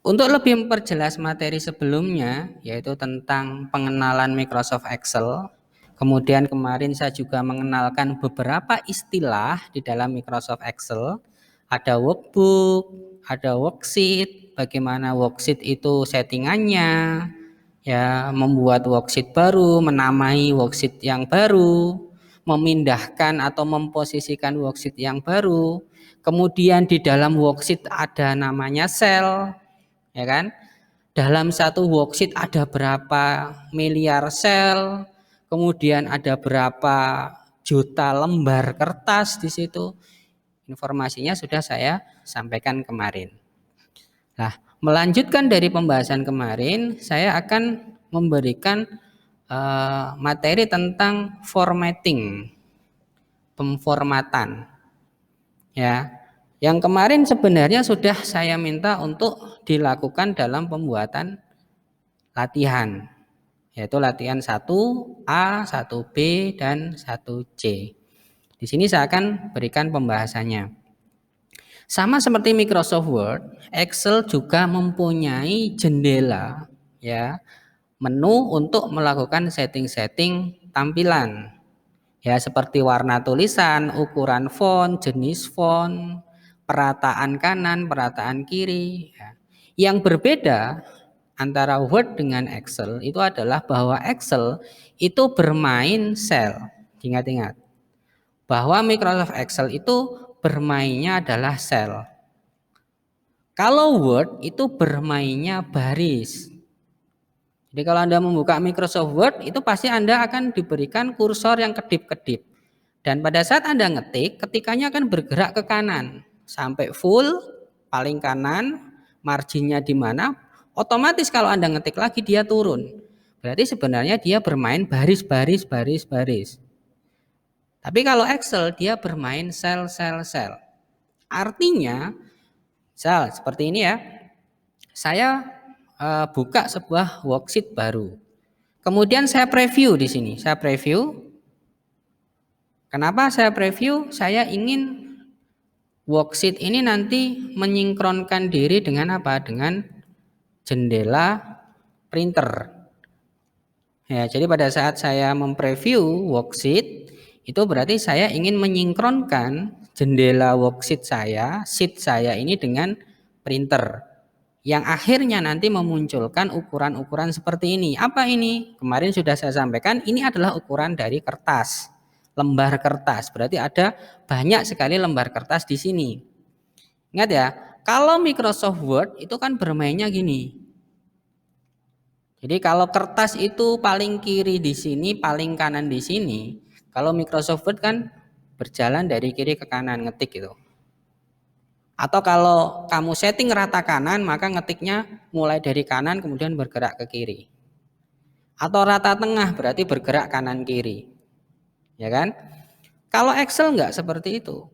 Untuk lebih memperjelas materi sebelumnya, yaitu tentang pengenalan Microsoft Excel, kemudian kemarin saya juga mengenalkan beberapa istilah di dalam Microsoft Excel. Ada workbook, ada worksheet, bagaimana worksheet itu settingannya, ya, membuat worksheet baru, menamai worksheet yang baru, memindahkan atau memposisikan worksheet yang baru. Kemudian di dalam worksheet ada namanya sel, ya kan? Dalam satu worksheet ada berapa miliar sel, kemudian ada berapa juta lembar kertas di situ. Informasinya sudah saya sampaikan kemarin. Nah, melanjutkan dari pembahasan kemarin, saya akan memberikan materi tentang formatting, pemformatan. Ya, yang kemarin sebenarnya sudah saya minta untuk dilakukan dalam pembuatan latihan, yaitu latihan 1A, 1B, dan 1C. Di sini saya akan berikan pembahasannya. Sama seperti Microsoft Word, Excel juga mempunyai jendela, ya, menu untuk melakukan setting-setting tampilan. Ya, seperti warna tulisan, ukuran font, jenis font, perataan kanan, perataan kiri. Ya. Yang berbeda antara Word dengan Excel itu adalah bahwa Excel itu bermain sel. Ingat-ingat bahwa Microsoft Excel itu bermainnya adalah sel. Kalau Word itu bermainnya baris. Jadi kalau Anda membuka Microsoft Word itu pasti Anda akan diberikan kursor yang kedip-kedip. Dan pada saat Anda ngetik, ketikanya akan bergerak ke kanan sampai full paling kanan, marginnya di mana? Otomatis kalau Anda ngetik lagi dia turun. Berarti sebenarnya dia bermain baris-baris baris-baris. Tapi kalau Excel dia bermain sel-sel-sel. Artinya, misal seperti ini ya. Saya buka sebuah worksheet baru. Kemudian saya preview di sini. Saya preview. Kenapa saya preview? Saya ingin worksheet ini nanti menyinkronkan diri dengan apa? Dengan jendela printer. Ya, jadi pada saat saya mempreview worksheet, itu berarti saya ingin menyinkronkan jendela worksheet saya, sheet saya ini dengan printer. Yang akhirnya nanti memunculkan ukuran-ukuran seperti ini. Apa ini? Kemarin sudah saya sampaikan, ini adalah ukuran dari kertas, lembar kertas. Berarti ada banyak sekali lembar kertas di sini. Ingat ya, kalau Microsoft Word itu kan bermainnya gini. Jadi kalau kertas itu paling kiri di sini, paling kanan di sini. Kalau Microsoft Word kan berjalan dari kiri ke kanan, ngetik itu. Atau kalau kamu setting rata kanan, maka ngetiknya mulai dari kanan kemudian bergerak ke kiri. Atau rata tengah berarti bergerak kanan kiri. Ya kan? Kalau Excel enggak seperti itu.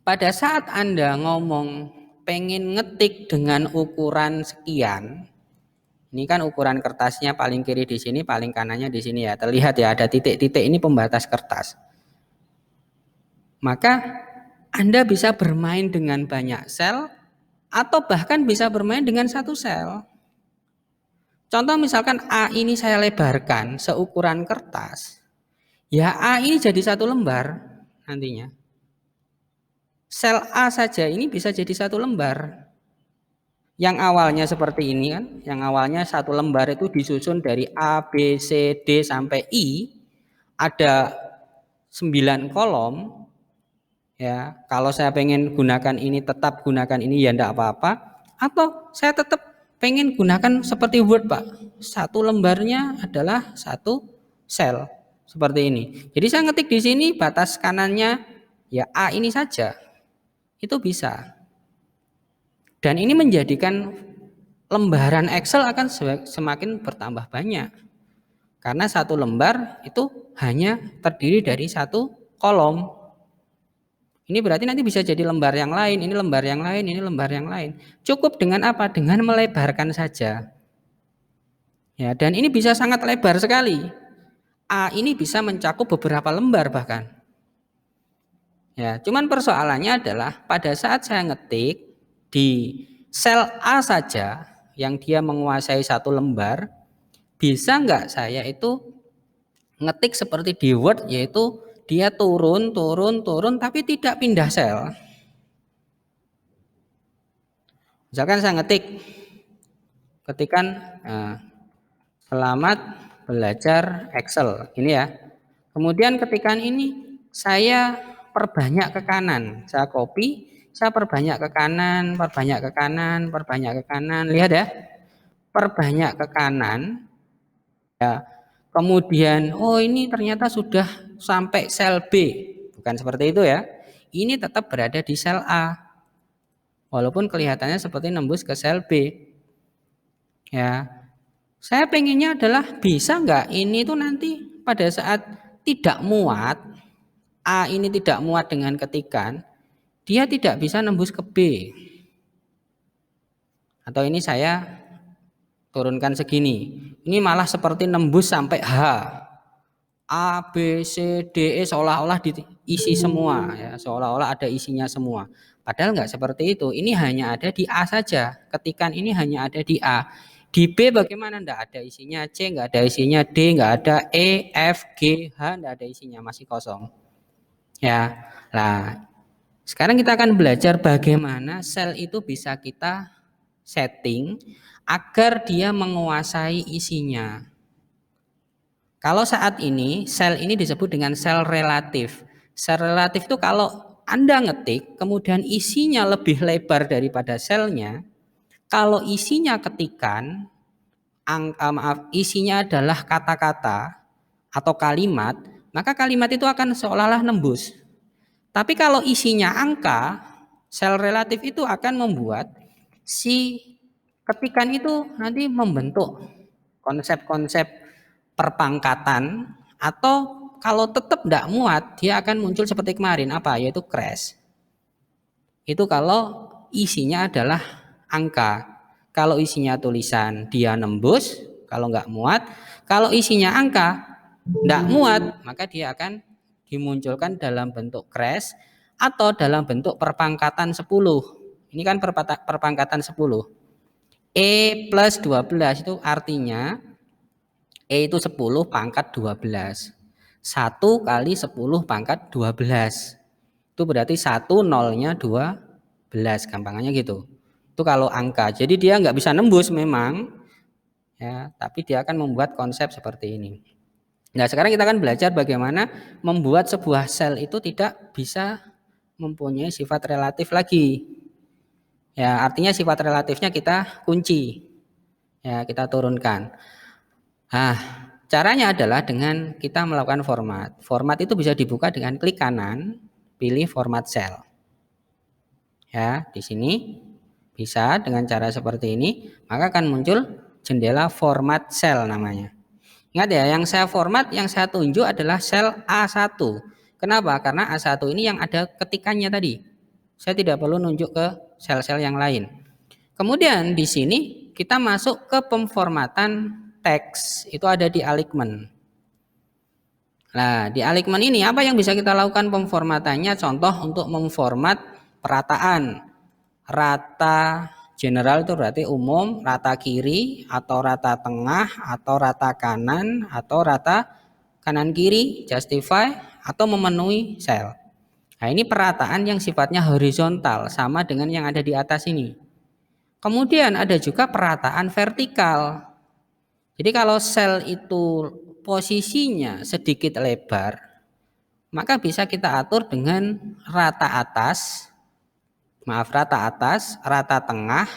Pada saat Anda ngomong pengen ngetik dengan ukuran sekian, ini kan ukuran kertasnya paling kiri di sini, paling kanannya di sini ya. Terlihat ya ada titik-titik ini pembatas kertas. Maka Anda bisa bermain dengan banyak sel atau bahkan bisa bermain dengan satu sel. Contoh misalkan A ini saya lebarkan seukuran kertas. Ya A ini jadi satu lembar nantinya. Sel A saja ini bisa jadi satu lembar. Yang awalnya seperti ini kan, yang awalnya satu lembar itu disusun dari A, B, C, D sampai I, ada 9 kolom. Ya, kalau saya pengen gunakan ini tetap gunakan ini ya enggak apa-apa. Atau saya tetap pengen gunakan seperti Word Pak. Satu lembarnya adalah satu sel seperti ini. Jadi saya ngetik di sini batas kanannya ya A ini saja. Itu bisa. Dan ini menjadikan lembaran Excel akan semakin bertambah banyak. Karena satu lembar itu hanya terdiri dari satu kolom. Ini berarti nanti bisa jadi lembar yang lain, ini lembar yang lain, ini lembar yang lain. Cukup dengan apa? Dengan melebarkan saja. Ya, dan ini bisa sangat lebar sekali. A ini bisa mencakup beberapa lembar bahkan. Ya, cuman persoalannya adalah pada saat saya ngetik di sel A saja yang dia menguasai satu lembar, bisa nggak saya itu ngetik seperti di Word, yaitu dia turun, turun, turun, tapi tidak pindah sel. Misalkan saya ketikan selamat belajar Excel, ini ya. Kemudian ketikan ini saya perbanyak ke kanan, saya copy, saya perbanyak ke kanan, perbanyak ke kanan, perbanyak ke kanan. Lihat ya, perbanyak ke kanan. Ya. Kemudian, oh ini ternyata sudah sampai sel B, bukan seperti itu ya. Ini tetap berada di sel A, walaupun kelihatannya seperti nembus ke sel B. Ya, saya pengennya adalah bisa nggak ini tuh nanti pada saat tidak muat, A ini tidak muat dengan ketikan, dia tidak bisa nembus ke B. Atau ini saya turunkan segini, ini malah seperti nembus sampai H. A, B, C, D, E seolah-olah diisi semua, ya, seolah-olah ada isinya semua. Padahal nggak seperti itu. Ini hanya ada di A saja. Ketikan ini hanya ada di A. Di B bagaimana? Nggak ada isinya. C nggak ada isinya. D nggak ada. E, F, G, H nggak ada isinya, masih kosong. Ya, nah sekarang kita akan belajar bagaimana sel itu bisa kita setting agar dia menguasai isinya. Kalau saat ini sel ini disebut dengan sel relatif. Sel relatif itu kalau Anda ngetik kemudian isinya lebih lebar daripada selnya, kalau isinya ketikan, isinya adalah kata-kata atau kalimat, maka kalimat itu akan seolah-olah nembus. Tapi kalau isinya angka, sel relatif itu akan membuat si ketikan itu nanti membentuk konsep-konsep perpangkatan, atau kalau tetap tidak muat dia akan muncul seperti kemarin apa, yaitu crash. Itu kalau isinya adalah angka. Kalau isinya tulisan dia nembus, kalau nggak muat. Kalau isinya angka nggak muat, maka dia akan dimunculkan dalam bentuk crash atau dalam bentuk perpangkatan 10. Ini kan perpangkatan 10. E plus 12 itu artinya E itu 10 pangkat 12. 1 kali 10 pangkat 12. Itu berarti 1 nolnya 12, gampangannya gitu. Itu kalau angka. Jadi dia nggak bisa nembus memang, ya, tapi dia akan membuat konsep seperti ini. Nah, sekarang kita akan belajar bagaimana membuat sebuah sel itu tidak bisa mempunyai sifat relatif lagi. Ya, artinya sifat relatifnya kita kunci. Ya, kita turunkan. Nah, caranya adalah dengan kita melakukan format. Format itu bisa dibuka dengan klik kanan, pilih format cell. Ya, di sini bisa dengan cara seperti ini, maka akan muncul jendela format cell namanya. Ingat ya, yang saya format, yang saya tunjuk adalah sel A1. Kenapa? Karena A1 ini yang ada ketikannya tadi. Saya tidak perlu nunjuk ke sel-sel yang lain. Kemudian di sini kita masuk ke pemformatan teks, itu ada di alignment. Nah, di alignment ini apa yang bisa kita lakukan pemformatannya? Contoh untuk memformat perataan. Rata general itu berarti umum, rata kiri atau rata tengah atau rata kanan atau rata kanan kiri, justify atau memenuhi sel. Nah, ini perataan yang sifatnya horizontal sama dengan yang ada di atas ini. Kemudian ada juga perataan vertikal. Jadi kalau sel itu posisinya sedikit lebar, maka bisa kita atur dengan rata atas, rata tengah,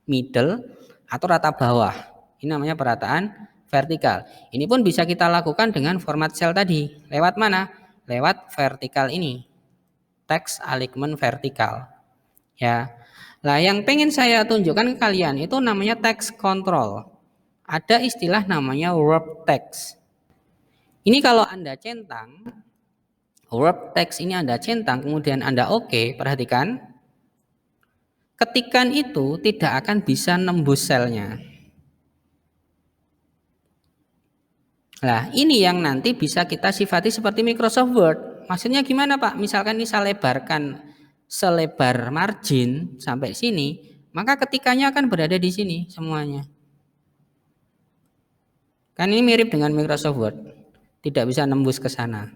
middle, atau rata bawah. Ini namanya perataan vertikal. Ini pun bisa kita lakukan dengan format sel tadi. Lewat mana? Lewat vertikal ini. Text alignment vertikal. Ya. Nah, yang pengen saya tunjukkan ke kalian itu namanya text control. Ada istilah namanya wrap text. Ini kalau Anda centang, wrap text ini Anda centang, kemudian Anda oke, perhatikan. Ketikan itu tidak akan bisa nembus selnya. Nah, ini yang nanti bisa kita sifati seperti Microsoft Word. Maksudnya gimana Pak? Misalkan ini saya lebarkan selebar margin sampai sini, maka ketikannya akan berada di sini semuanya. Kan ini mirip dengan Microsoft Word, tidak bisa nembus ke sana.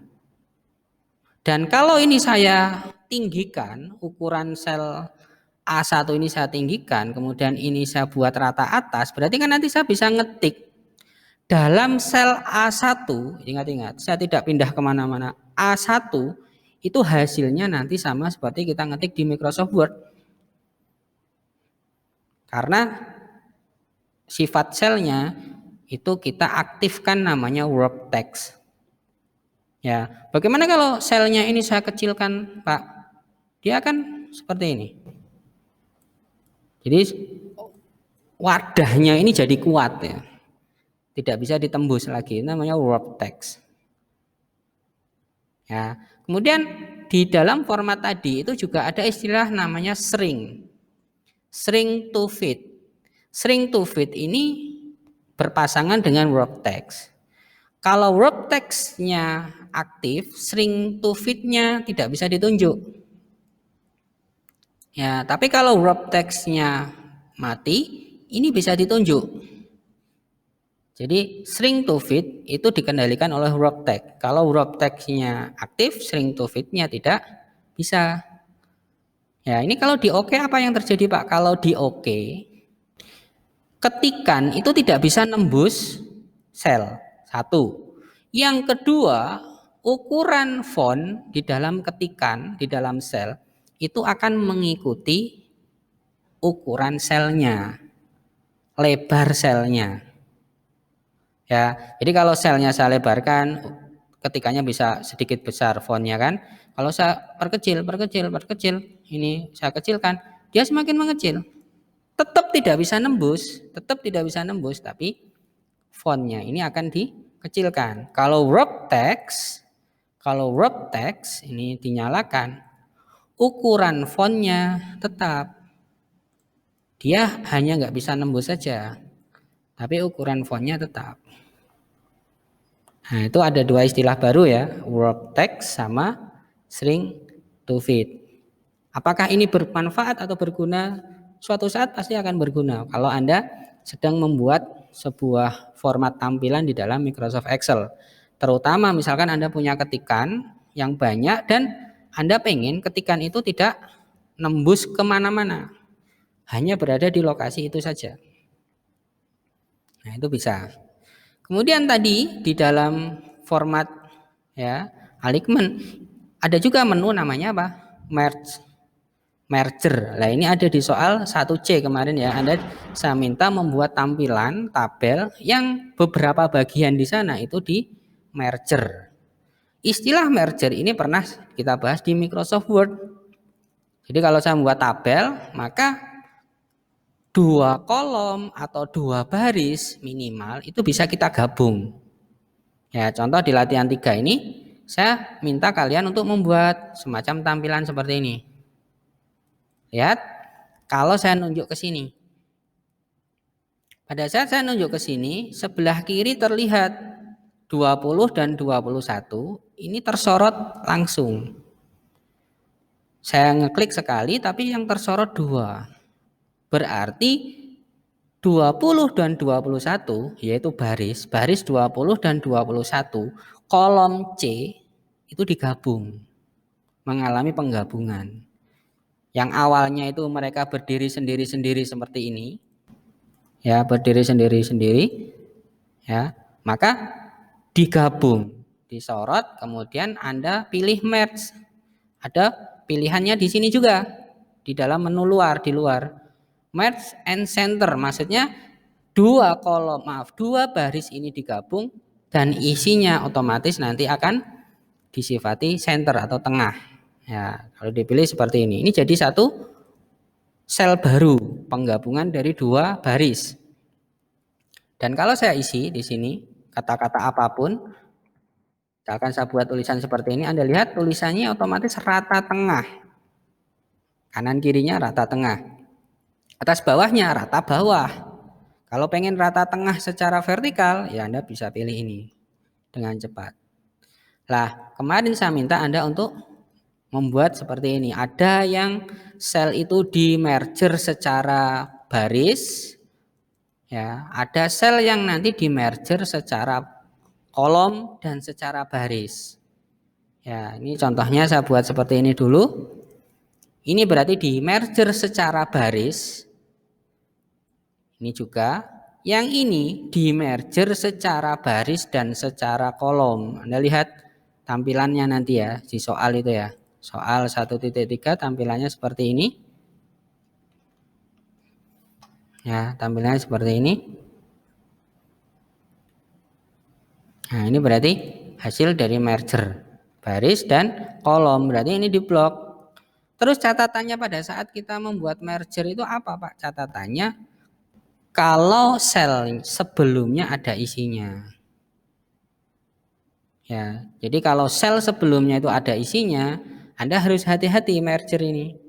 Dan kalau ini saya tinggikan, ukuran sel A1 ini saya tinggikan, kemudian ini saya buat rata atas, berarti kan nanti saya bisa ngetik dalam sel A1, ingat-ingat, saya tidak pindah kemana-mana. A1 itu hasilnya nanti sama seperti kita ngetik di Microsoft Word. Karena sifat selnya itu kita aktifkan namanya wrap text. Ya, bagaimana kalau selnya ini saya kecilkan, Pak? Dia akan seperti ini. Jadi wadahnya ini jadi kuat ya. Tidak bisa ditembus lagi, namanya wrap text. Ya, kemudian di dalam format tadi itu juga ada istilah namanya string. String to fit. String to fit ini berpasangan dengan wrap text. Kalau wrap text-nya aktif, string to fit-nya tidak bisa ditunjuk. Ya, tapi kalau wrap text-nya mati, ini bisa ditunjuk. Jadi string to fit itu dikendalikan oleh wrap text. Kalau wrap text-nya aktif, string to fit-nya tidak bisa. Ya, ini kalau di OK apa yang terjadi, Pak? Kalau di OK, ketikan itu tidak bisa nembus sel. Satu. Yang kedua, ukuran font di dalam ketikan, di dalam sel, itu akan mengikuti ukuran selnya, lebar selnya. Ya, jadi kalau selnya saya lebarkan, ketikannya bisa sedikit besar fontnya kan. Kalau saya perkecil, ini saya kecilkan, dia semakin mengecil. Tetap tidak bisa nembus, tapi fontnya ini akan dikecilkan. Kalau wrap text ini dinyalakan, ukuran fontnya tetap. Dia hanya nggak bisa nembus saja, tapi ukuran fontnya tetap. Nah, itu ada dua istilah baru ya, wrap text sama string to fit. Apakah ini bermanfaat atau berguna? Suatu saat pasti akan berguna kalau Anda sedang membuat sebuah format tampilan di dalam Microsoft Excel. Terutama misalkan Anda punya ketikan yang banyak dan Anda pengen ketikan itu tidak nembus kemana-mana, hanya berada di lokasi itu saja. Nah, itu bisa. Kemudian tadi di dalam format ya alignment ada juga menu namanya apa? Merger. Nah, ini ada di soal 1C kemarin ya. Saya minta membuat tampilan tabel yang beberapa bagian di sana itu di merger. Istilah merger ini pernah kita bahas di Microsoft Word. Jadi kalau saya membuat tabel, maka 2 kolom atau 2 baris minimal itu bisa kita gabung. Ya, contoh di latihan 3 ini saya minta kalian untuk membuat semacam tampilan seperti ini. Lihat, kalau saya nunjuk ke sini. Pada saat saya nunjuk ke sini, sebelah kiri terlihat 20 dan 21, ini tersorot langsung. Saya ngeklik sekali tapi yang tersorot 2. Berarti 20 dan 21 yaitu baris 20 dan 21 kolom C itu digabung, mengalami penggabungan. Yang awalnya itu mereka berdiri sendiri-sendiri seperti ini, ya berdiri sendiri-sendiri, ya maka digabung, disorot, kemudian Anda pilih merge. Ada pilihannya di sini juga, di dalam menu luar, di luar. Merge and center, maksudnya 2 baris ini digabung dan isinya otomatis nanti akan disifati center atau tengah. Ya, kalau dipilih seperti ini. Ini jadi satu sel baru, penggabungan dari 2 baris. Dan kalau saya isi di sini kata-kata apapun, misalkan saya buat tulisan seperti ini, Anda lihat tulisannya otomatis rata tengah. Kanan kirinya rata tengah. Atas bawahnya rata bawah. Kalau pengen rata tengah secara vertikal, ya Anda bisa pilih ini dengan cepat. Lah, kemarin saya minta Anda untuk membuat seperti ini. Ada yang sel itu di merger secara baris, ya. Ada sel yang nanti di merger secara kolom dan secara baris. Ya, ini contohnya saya buat seperti ini dulu. Ini berarti di merger secara baris. Ini juga. Yang ini di merger secara baris dan secara kolom. Anda lihat tampilannya nanti ya di soal itu ya. Soal 1.3 tampilannya seperti ini. Ya, tampilannya seperti ini. Nah, ini berarti hasil dari merger baris dan kolom. Berarti ini diblok. Terus catatannya pada saat kita membuat merger itu apa, Pak? Catatannya kalau sel sebelumnya ada isinya. Ya, jadi kalau sel sebelumnya itu ada isinya, Anda harus hati-hati merger ini.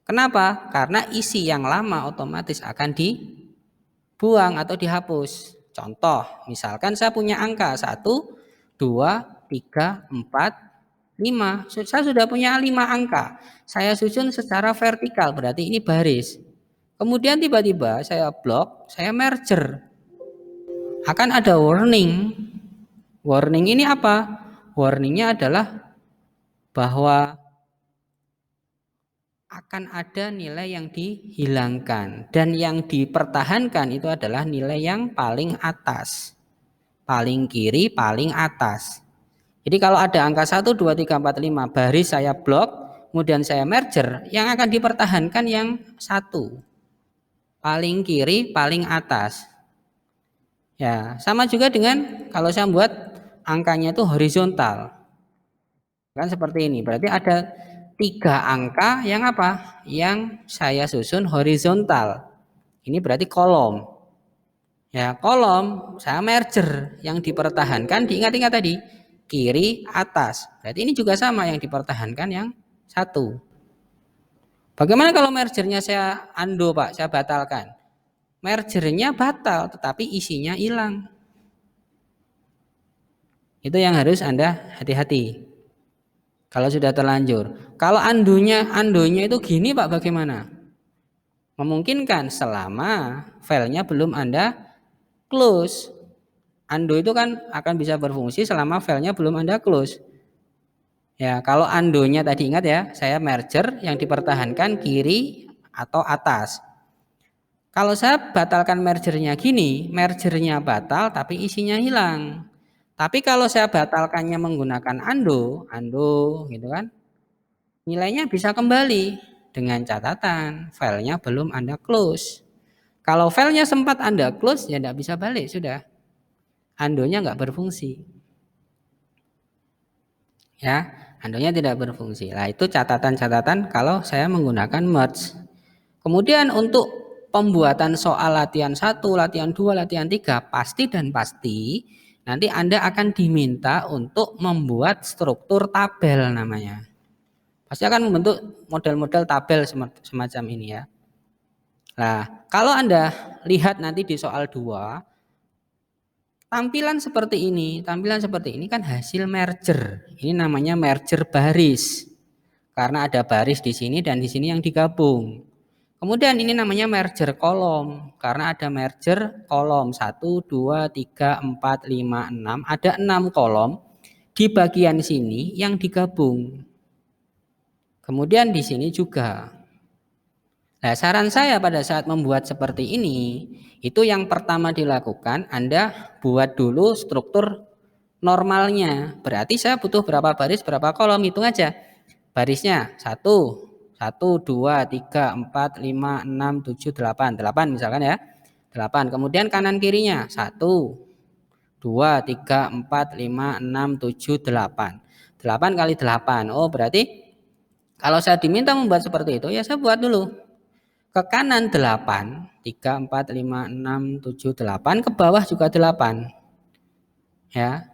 Kenapa? Karena isi yang lama otomatis akan dibuang atau dihapus. Contoh, misalkan saya punya angka 1, 2, 3, 4, 5. Saya sudah punya 5 angka. Saya susun secara vertikal, berarti ini baris. Kemudian tiba-tiba saya blok, saya merger. Akan ada warning. Warning ini apa? Warningnya adalah bahwa akan ada nilai yang dihilangkan dan yang dipertahankan itu adalah nilai yang paling atas, paling kiri, paling atas. Jadi kalau ada angka 1, 2, 3, 4, 5 baris saya blok, kemudian saya merger, yang akan dipertahankan yang 1, paling kiri, paling atas. Ya, sama juga dengan kalau saya buat angkanya itu horizontal. Kan seperti ini. Berarti ada 3 angka yang apa? Yang saya susun horizontal. Ini berarti kolom. Ya, kolom saya merger, yang dipertahankan diingat-ingat tadi kiri atas. Berarti ini juga sama, yang dipertahankan yang 1. Bagaimana kalau mergernya saya undo, Pak? Saya batalkan. Mergernya batal tetapi isinya hilang. Itu yang harus Anda hati-hati. Kalau sudah terlanjur. Kalau andonya itu gini, Pak, bagaimana? Memungkinkan selama filenya belum Anda close. Undo itu kan akan bisa berfungsi selama filenya belum Anda close. Ya, kalau undonya tadi ingat ya, saya merger yang dipertahankan kiri atau atas. Kalau saya batalkan mergernya gini, mergernya batal tapi isinya hilang. Tapi kalau saya batalkannya menggunakan undo gitu kan, nilainya bisa kembali dengan catatan filenya belum Anda close. Kalau filenya sempat Anda close, ya tidak bisa balik, sudah. Undonya nggak berfungsi. Ya, undonya tidak berfungsi. Nah, itu catatan-catatan kalau saya menggunakan merge. Kemudian untuk pembuatan soal latihan 1, latihan 2, latihan 3, pasti dan pasti nanti Anda akan diminta untuk membuat struktur tabel namanya. Pasti akan membentuk model-model tabel semacam ini ya. Nah, kalau Anda lihat nanti di soal 2, tampilan seperti ini kan hasil merger. Ini namanya merger baris. Karena ada baris di sini dan di sini yang digabung. Kemudian ini namanya merger kolom. Karena ada merger kolom 1, 2, 3, 4, 5, 6. Ada 6 kolom di bagian sini yang digabung. Kemudian di sini juga. Nah, saran saya pada saat membuat seperti ini, itu yang pertama dilakukan, Anda buat dulu struktur normalnya. Berarti saya butuh berapa baris, berapa kolom, hitung aja. Barisnya 1, 1, 2, 3, 4, 5, 6, 7, 8. 8 misalkan ya. 8. Kemudian kanan kirinya 1, 2, 3, 4, 5, 6, 7, 8. 8 kali 8. Oh, berarti kalau saya diminta membuat seperti itu, ya saya buat dulu. Ke kanan 8, 3, 4, 5, 6, 7, 8, ke bawah juga 8. Ya.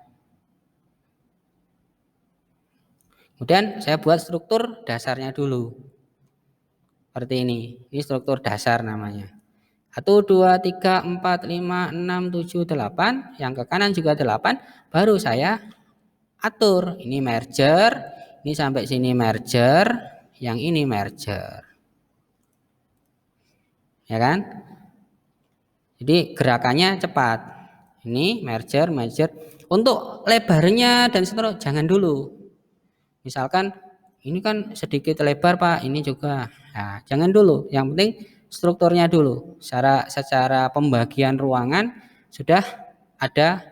Kemudian saya buat struktur dasarnya dulu. Seperti ini. Ini struktur dasar namanya. 1, 2, 3, 4, 5, 6, 7, 8. Yang ke kanan juga 8. Baru saya atur. Ini merger, ini sampai sini merger, yang ini merger. Ya kan? Jadi gerakannya cepat. Ini merger, merger. Untuk lebarnya dan seterusnya jangan dulu. Misalkan ini kan sedikit lebar Pak, ini juga. Nah, jangan dulu. Yang penting strukturnya dulu. Secara pembagian ruangan sudah ada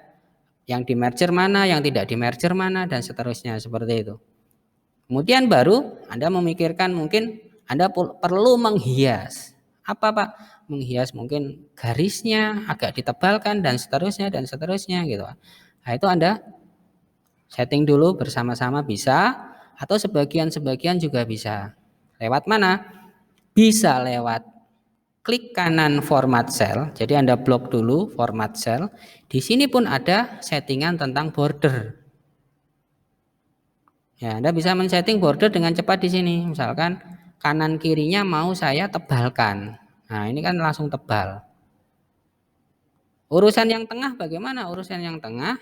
yang di merger mana, yang tidak di merger mana, dan seterusnya seperti itu. Kemudian baru Anda memikirkan mungkin Anda perlu menghias. Apa Pak? Menghias mungkin garisnya agak ditebalkan dan seterusnya gitu. Nah, itu Anda setting dulu bersama-sama bisa, atau sebagian-sebagian juga bisa. Lewat mana? Bisa lewat klik kanan format cell. Jadi Anda blok dulu format cell. Di sini pun ada settingan tentang border. Ya, Anda bisa men-setting border dengan cepat di sini. Misalkan kanan kirinya mau saya tebalkan. Nah, ini kan langsung tebal. Urusan yang tengah bagaimana? Urusan yang tengah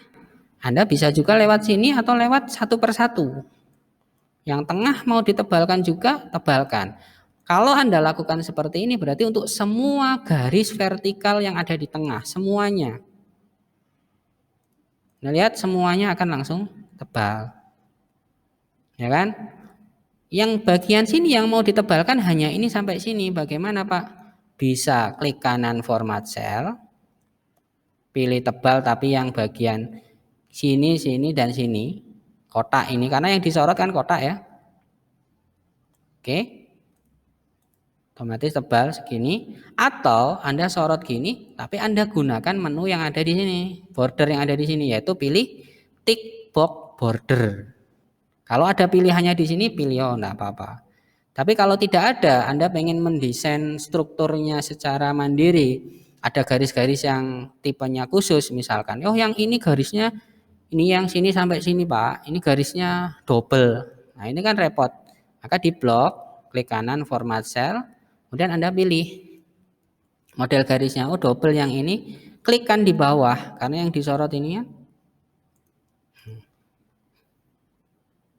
Anda bisa juga lewat sini atau lewat satu persatu. Yang tengah mau ditebalkan juga, tebalkan. Kalau Anda lakukan seperti ini berarti untuk semua garis vertikal yang ada di tengah, semuanya. Nah, lihat semuanya akan langsung tebal. Ya kan? Yang bagian sini yang mau ditebalkan hanya ini sampai sini. Bagaimana Pak? Bisa klik kanan format cell, pilih tebal tapi yang bagian sini, sini, dan sini. Kotak ini, karena yang disorot kan kotak ya. Oke. Otomatis tebal segini. Atau Anda sorot gini, tapi Anda gunakan menu yang ada di sini. Border yang ada di sini, yaitu pilih tick box border. Kalau ada pilihannya di sini, pilih enggak apa-apa. Tapi kalau tidak ada, Anda pengen mendesain strukturnya secara mandiri, ada garis-garis yang tipenya khusus misalkan. Oh, yang ini garisnya, ini yang sini sampai sini Pak, ini garisnya double. Nah, ini kan repot. Maka di blok, klik kanan format cell, kemudian Anda pilih model garisnya. Oh, double yang ini, klikkan di bawah, karena yang disorot ini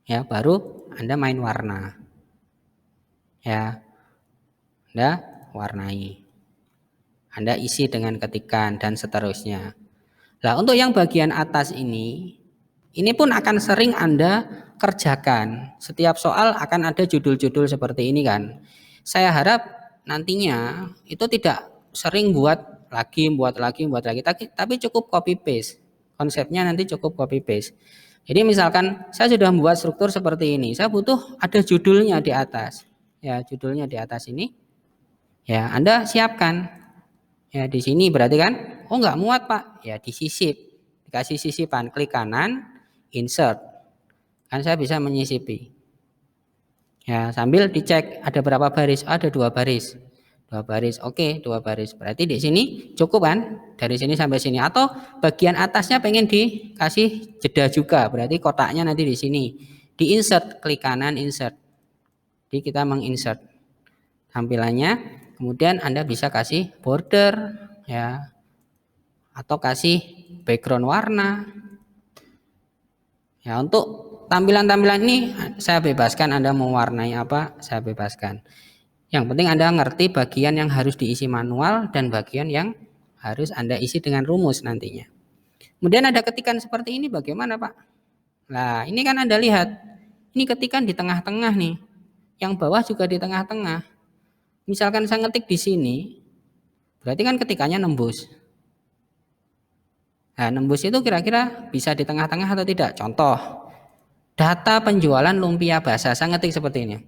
ya, baru Anda main warna. Ya, Anda warnai. Anda isi dengan ketikan dan seterusnya. Nah, untuk yang bagian atas ini pun akan sering Anda kerjakan. Setiap soal akan ada judul-judul seperti ini kan. Saya harap nantinya itu tidak sering buat lagi, tapi cukup copy paste. Konsepnya nanti cukup copy paste. Jadi misalkan saya sudah membuat struktur seperti ini, saya butuh ada judulnya di atas. Ya, judulnya di atas ini. Ya, Anda siapkan. Ya, di sini berarti kan, oh nggak muat Pak. Ya, disisip. Dikasih sisipan, klik kanan, insert. Kan saya bisa menyisipi. Ya, sambil dicek ada berapa baris? Ada 2 baris. 2 baris. Oke, 2 baris. Berarti di sini cukup kan? Dari sini sampai sini. Atau bagian atasnya pengen dikasih jeda juga. Berarti kotaknya nanti di sini. Di insert, klik kanan insert. Jadi kita menginsert tampilannya, kemudian Anda bisa kasih border ya, atau kasih background warna. Ya, untuk tampilan-tampilan ini saya bebaskan, Anda mau warnai apa saya bebaskan. Yang penting Anda ngerti bagian yang harus diisi manual dan bagian yang harus Anda isi dengan rumus nantinya. Kemudian ada ketikan seperti ini bagaimana Pak? Nah, ini kan Anda lihat, ini ketikan di tengah-tengah nih. Yang bawah juga di tengah-tengah. Misalkan saya ngetik di sini, berarti kan ketikannya nembus. Nah, nembus itu kira-kira bisa di tengah-tengah atau tidak? Contoh, data penjualan lumpia basah. Saya ngetik seperti ini.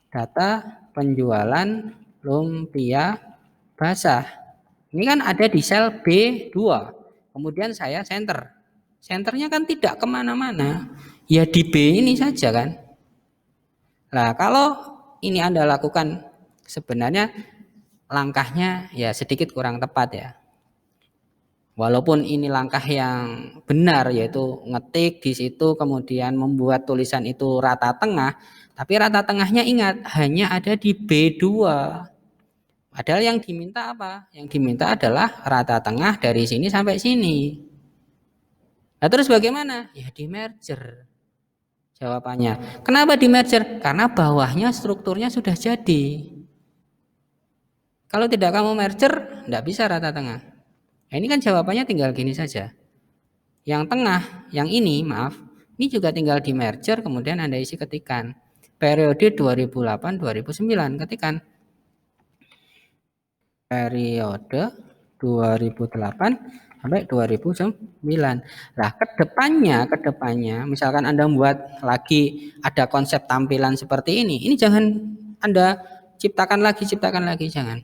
Data penjualan lumpia basah. Ini kan ada di sel B2. Kemudian saya center. Centernya kan tidak kemana-mana. Ya di B ini saja kan. Nah, kalau ini Anda lakukan, sebenarnya langkahnya ya sedikit kurang tepat ya. Walaupun ini langkah yang benar, yaitu ngetik di situ kemudian membuat tulisan itu rata tengah, tapi rata tengahnya ingat hanya ada di B2. Padahal yang diminta apa? Yang diminta adalah rata tengah dari sini sampai sini. Nah, terus bagaimana? Ya di merger jawabannya. Kenapa di merger? Karena bawahnya strukturnya sudah jadi. Kalau tidak kamu merger, tidak bisa rata tengah. Nah, ini kan jawabannya tinggal gini saja. Yang tengah, yang ini maaf, ini juga tinggal di merger, kemudian Anda isi ketikan. Periode 2008-2009, ketikan. Periode 2008 sampai 2009. Nah, kedepannya, misalkan Anda membuat lagi ada konsep tampilan seperti ini jangan Anda ciptakan lagi, jangan.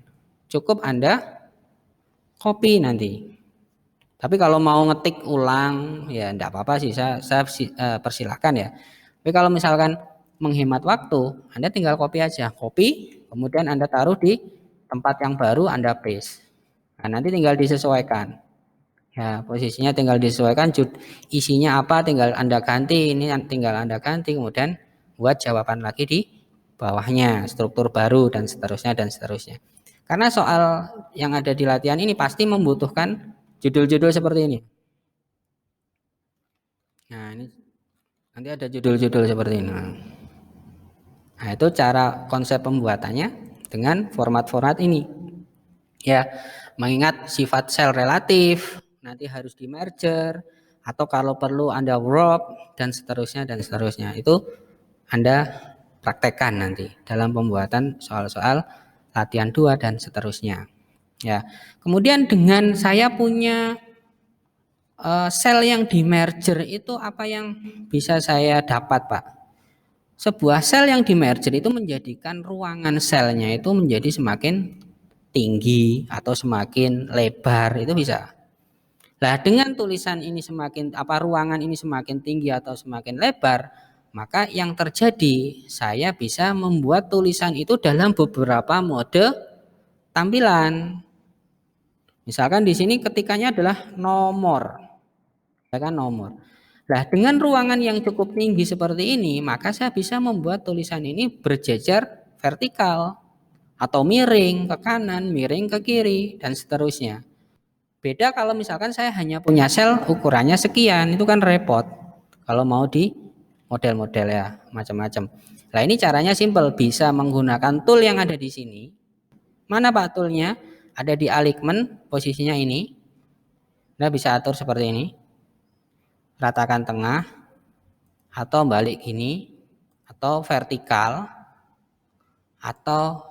Cukup Anda copy nanti. Tapi kalau mau ngetik ulang, ya enggak apa-apa sih, saya persilahkan ya. Tapi kalau misalkan menghemat waktu, Anda tinggal copy aja, kemudian Anda taruh di tempat yang baru, Anda paste. Nah, nanti tinggal disesuaikan. Ya, posisinya tinggal disesuaikan, isinya apa tinggal Anda ganti, ini tinggal Anda ganti, kemudian buat jawaban lagi di bawahnya, struktur baru dan seterusnya dan seterusnya. Karena soal yang ada di latihan ini pasti membutuhkan judul-judul seperti ini. Nah, ini nanti ada judul-judul seperti ini. Nah, itu cara konsep pembuatannya dengan format-format ini. Ya, mengingat sifat sel relatif, nanti harus di merger, atau kalau perlu Anda wrap, dan seterusnya, dan seterusnya. Itu Anda praktekkan nanti dalam pembuatan soal-soal latihan 2 dan seterusnya. Ya, kemudian dengan saya punya sel yang di merger itu apa yang bisa saya dapat, Pak? Sebuah sel yang di merger itu menjadikan ruangan selnya itu menjadi semakin tinggi atau semakin lebar, itu bisa. Nah, dengan tulisan ini semakin ruangan ini semakin tinggi atau semakin lebar, maka yang terjadi saya bisa membuat tulisan itu dalam beberapa mode tampilan. Misalkan di sini ketikanya adalah nomor, ya kan, nomor. Nah, dengan ruangan yang cukup tinggi seperti ini, maka saya bisa membuat tulisan ini berjejer vertikal atau miring ke kanan, miring ke kiri, dan seterusnya. Beda kalau misalkan saya hanya punya sel ukurannya sekian, itu kan repot. Kalau mau di model-model ya, macam-macam. Nah, ini caranya simpel, bisa menggunakan tool yang ada di sini. Mana Pak toolnya? Ada di alignment, posisinya ini. Anda bisa atur seperti ini. Ratakan tengah, atau balik gini, atau vertikal, atau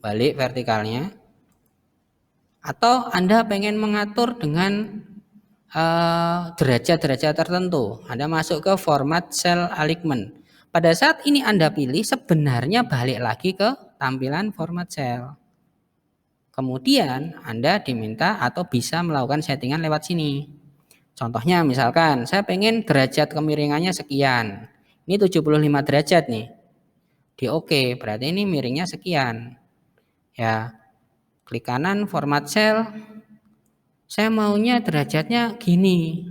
balik vertikalnya, atau Anda pengen mengatur dengan derajat-derajat tertentu. Anda masuk ke format cell alignment. Pada saat ini Anda pilih, sebenarnya balik lagi ke tampilan format cell. Kemudian Anda diminta atau bisa melakukan settingan lewat sini. Contohnya misalkan saya pengen derajat kemiringannya sekian. Ini 75 derajat nih. Di oke, berarti ini miringnya sekian. Ya, klik kanan format cell. Saya maunya derajatnya gini.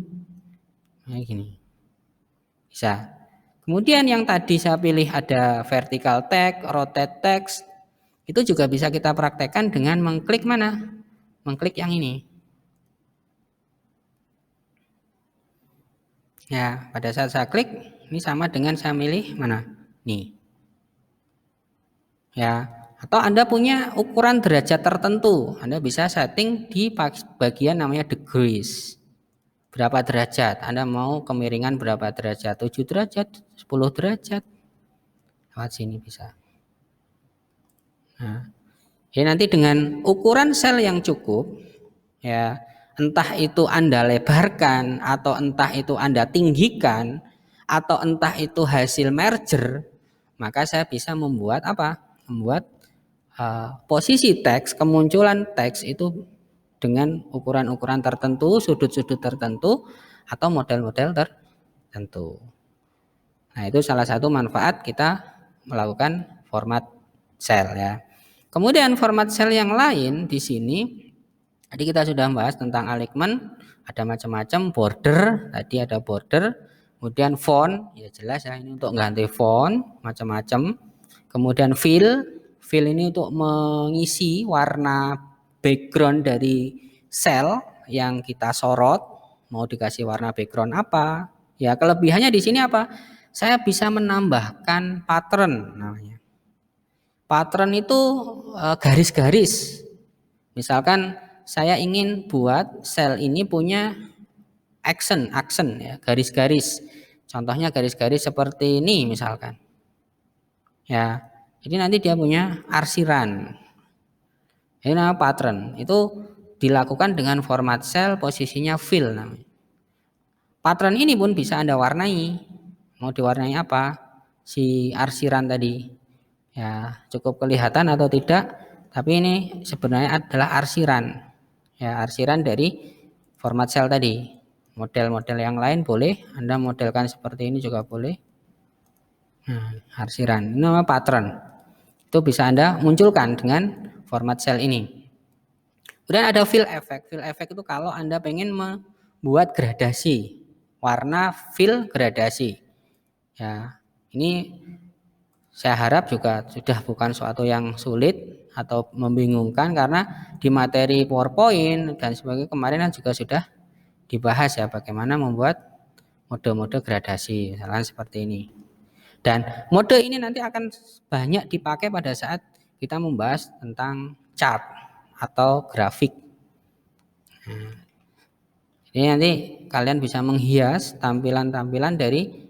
Nah, gini. Bisa. Kemudian yang tadi saya pilih ada vertical text, rotate text. Itu juga bisa kita praktekkan dengan mengklik mana? Mengklik yang ini. Ya, pada saat saya klik, ini sama dengan saya milih mana? Nih. Ya, atau Anda punya ukuran derajat tertentu, Anda bisa setting di bagian namanya degrees. Berapa derajat? Anda mau kemiringan berapa derajat? 7 derajat, 10 derajat. Lewat sini bisa. Nah, ya nanti dengan ukuran sel yang cukup, ya, entah itu Anda lebarkan atau entah itu Anda tinggikan atau entah itu hasil merger, maka saya bisa membuat apa? Membuat posisi teks, kemunculan teks itu dengan ukuran-ukuran tertentu, sudut-sudut tertentu, atau model-model tertentu. Nah, itu salah satu manfaat kita melakukan format sel ya. Kemudian format sel yang lain di sini, tadi kita sudah bahas tentang alignment, ada macam-macam, border, tadi ada border, kemudian font, ya jelas ya ini untuk ganti font, macam-macam. Kemudian fill ini untuk mengisi warna background dari sel yang kita sorot, mau dikasih warna background apa. Ya, kelebihannya di sini apa? Saya bisa menambahkan pattern namanya. Pattern itu garis-garis. Misalkan saya ingin buat sel ini punya aksen ya, garis-garis. Contohnya garis-garis seperti ini misalkan. Ya, jadi nanti dia punya arsiran. Ini nama pattern. Itu dilakukan dengan format sel, posisinya fill namanya. Pattern ini pun bisa Anda warnai. Mau diwarnai apa? Si arsiran tadi. Ya, cukup kelihatan atau tidak, tapi ini sebenarnya adalah arsiran. Ya, arsiran dari format sel tadi. Model-model yang lain boleh, Anda modelkan seperti ini juga boleh. Nah, arsiran, ini nama pattern. Itu bisa Anda munculkan dengan format sel ini. Kemudian ada fill effect. Fill effect itu kalau Anda pengen membuat gradasi, warna fill gradasi. Ya, ini saya harap juga sudah bukan suatu yang sulit atau membingungkan, karena di materi PowerPoint dan sebagainya kemarin juga sudah dibahas ya bagaimana membuat mode-mode gradasi, misalnya seperti ini. Dan mode ini nanti akan banyak dipakai pada saat kita membahas tentang chart atau grafik. Ini nanti kalian bisa menghias tampilan-tampilan dari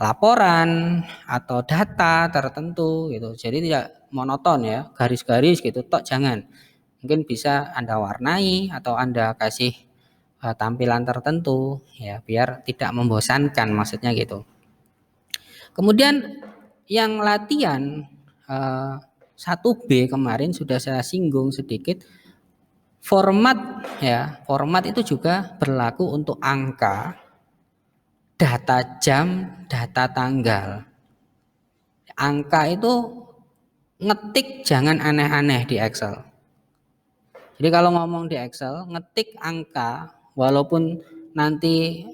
laporan atau data tertentu gitu. Jadi tidak monoton ya, garis-garis gitu tok jangan. Mungkin bisa Anda warnai atau Anda kasih tampilan tertentu ya biar tidak membosankan, maksudnya gitu. Kemudian yang latihan 1B kemarin sudah saya singgung sedikit, format ya, format itu juga berlaku untuk angka, data jam, data tanggal. Angka itu ngetik jangan aneh-aneh di Excel. Jadi kalau ngomong di Excel, ngetik angka walaupun nanti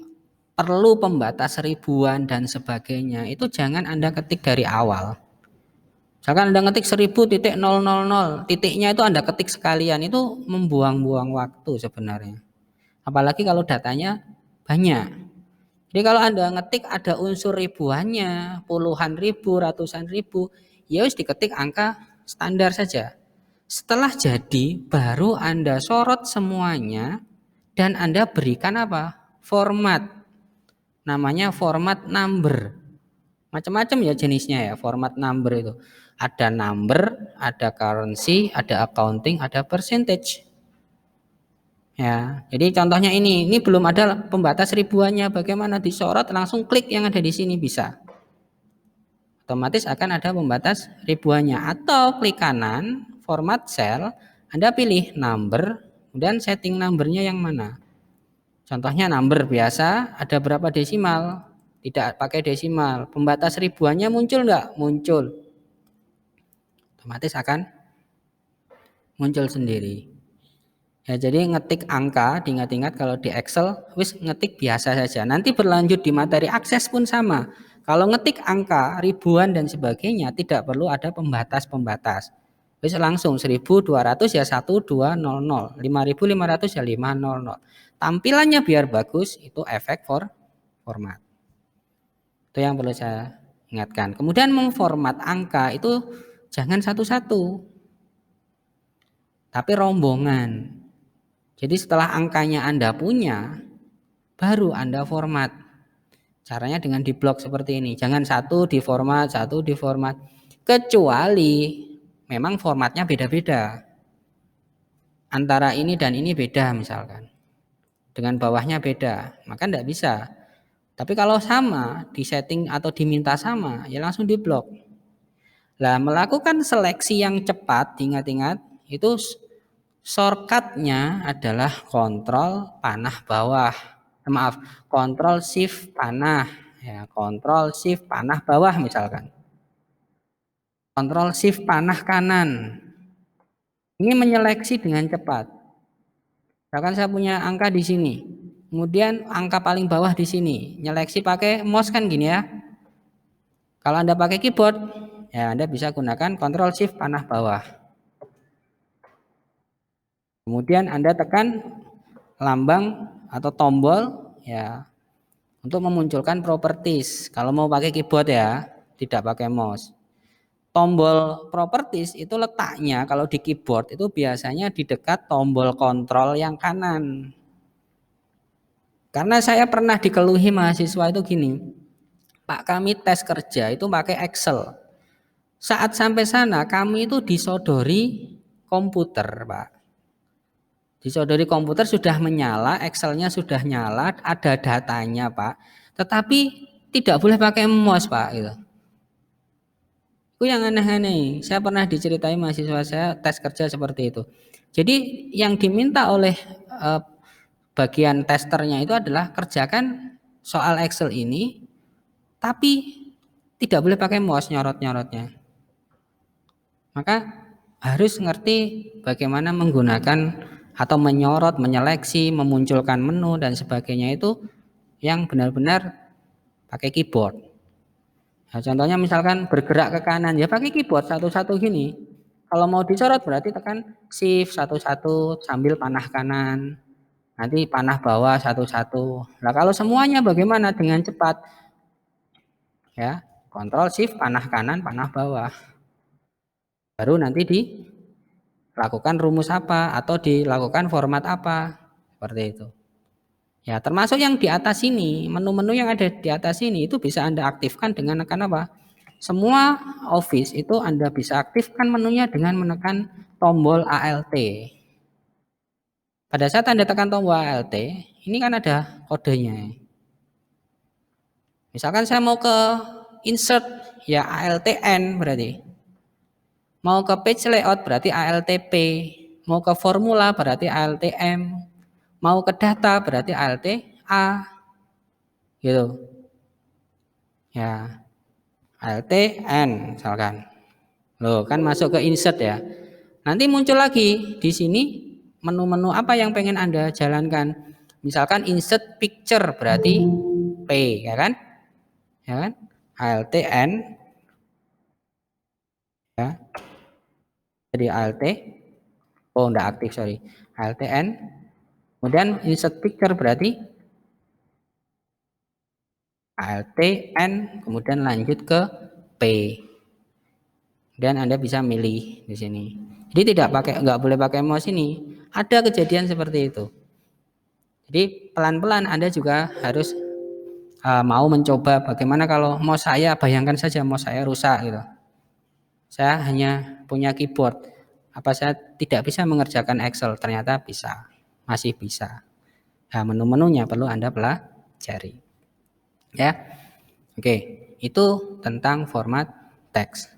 perlu pembatas ribuan dan sebagainya, itu jangan Anda ketik dari awal. Misalkan Anda ngetik 1000.000, titiknya itu Anda ketik sekalian, itu membuang-buang waktu sebenarnya. Apalagi kalau datanya banyak. Jadi kalau Anda ngetik ada unsur ribuannya, puluhan ribu, ratusan ribu, ya harus diketik angka standar saja. Setelah jadi, baru Anda sorot semuanya dan Anda berikan apa? Format. Namanya format number. Macam-macam ya jenisnya ya, format number itu. Ada number, ada currency, ada accounting, ada percentage. Ya, jadi contohnya ini belum ada pembatas ribuannya, bagaimana disorot langsung klik yang ada di sini bisa. Otomatis akan ada pembatas ribuannya, atau klik kanan format cell, Anda pilih number, kemudian setting numbernya yang mana. Contohnya number biasa ada berapa desimal, tidak pakai desimal, pembatas ribuannya muncul enggak? Muncul. Otomatis akan muncul sendiri. Ya, jadi ngetik angka, diingat-ingat kalau di Excel wis ngetik biasa saja. Nanti berlanjut di materi akses pun sama. Kalau ngetik angka ribuan dan sebagainya tidak perlu ada pembatas-pembatas. Wis langsung 1200 ya 1200, 5500 ya 500. Tampilannya biar bagus, itu efek format. Itu yang perlu saya ingatkan. Kemudian memformat angka itu jangan satu-satu, tapi rombongan. Jadi setelah angkanya Anda punya, baru Anda format. Caranya dengan diblok seperti ini. Jangan satu diformat, satu diformat. Kecuali memang formatnya beda-beda. Antara ini dan ini beda misalkan. Dengan bawahnya beda, maka tidak bisa. Tapi kalau sama, disetting atau diminta sama, ya langsung diblok. Nah, melakukan seleksi yang cepat, ingat-ingat, itu shortcutnya adalah kontrol panah bawah. Maaf, kontrol shift panah. Ya, kontrol shift panah bawah misalkan. Kontrol shift panah kanan. Ini menyeleksi dengan cepat. Misalkan saya punya angka di sini. Kemudian angka paling bawah di sini. Nyeleksi pakai mouse kan gini ya. Kalau Anda pakai keyboard, ya Anda bisa gunakan kontrol shift panah bawah. Kemudian Anda tekan lambang atau tombol ya untuk memunculkan properties. Kalau mau pakai keyboard ya, tidak pakai mouse. Tombol properties itu letaknya kalau di keyboard itu biasanya di dekat tombol kontrol yang kanan. Karena saya pernah dikeluhi mahasiswa itu gini, Pak kami tes kerja itu pakai Excel. Saat sampai sana kami itu disodori komputer, Pak. Disodori komputer sudah menyala, Excelnya sudah nyala, ada datanya, Pak. Tetapi tidak boleh pakai mouse, Pak. Gitu. Itu yang aneh-aneh. Saya pernah diceritai mahasiswa saya tes kerja seperti itu. Jadi yang diminta oleh bagian testernya itu adalah kerjakan soal Excel ini, tapi tidak boleh pakai mouse nyorot-nyorotnya. Maka harus ngerti bagaimana menggunakan atau menyorot, menyeleksi, memunculkan menu dan sebagainya itu yang benar-benar pakai keyboard. Nah, contohnya misalkan bergerak ke kanan ya pakai keyboard satu-satu gini. Kalau mau disorot berarti tekan shift satu-satu sambil panah kanan. Nanti panah bawah satu-satu. Nah, kalau semuanya bagaimana dengan cepat? Ya, kontrol shift panah kanan, panah bawah. Baru nanti dilakukan rumus apa atau dilakukan format apa. Seperti itu. Ya, termasuk yang di atas ini, menu-menu yang ada di atas ini itu bisa Anda aktifkan dengan menekan apa? Semua Office itu Anda bisa aktifkan menunya dengan menekan tombol ALT. Pada saat Anda tekan tombol ALT, ini kan ada kodenya. Misalkan saya mau ke insert, ya ALTN berarti. Mau ke page layout berarti ALTP. Mau ke formula berarti ALTM. Mau ke data berarti ALTA. Gitu. Ya, ALTN misalkan. Loh, kan masuk ke insert ya. Nanti muncul lagi di sini menu-menu apa yang pengen Anda jalankan. Misalkan insert picture berarti P, ya kan? Ya kan? ALTN ya. Jadi ALT. Oh, enggak aktif, sorry. ALTN. Kemudian insert picture berarti ALTN, kemudian lanjut ke P. Dan Anda bisa milih di sini. Jadi enggak boleh pakai mouse ini. Ada kejadian seperti itu. Jadi pelan-pelan Anda juga harus mau mencoba bagaimana kalau mouse saya, bayangkan saja mouse saya rusak gitu. Saya hanya punya keyboard. Apa saya tidak bisa mengerjakan Excel? Ternyata bisa, masih bisa. Nah, menu-menunya perlu Anda pelajari. Ya, oke, itu tentang format teks.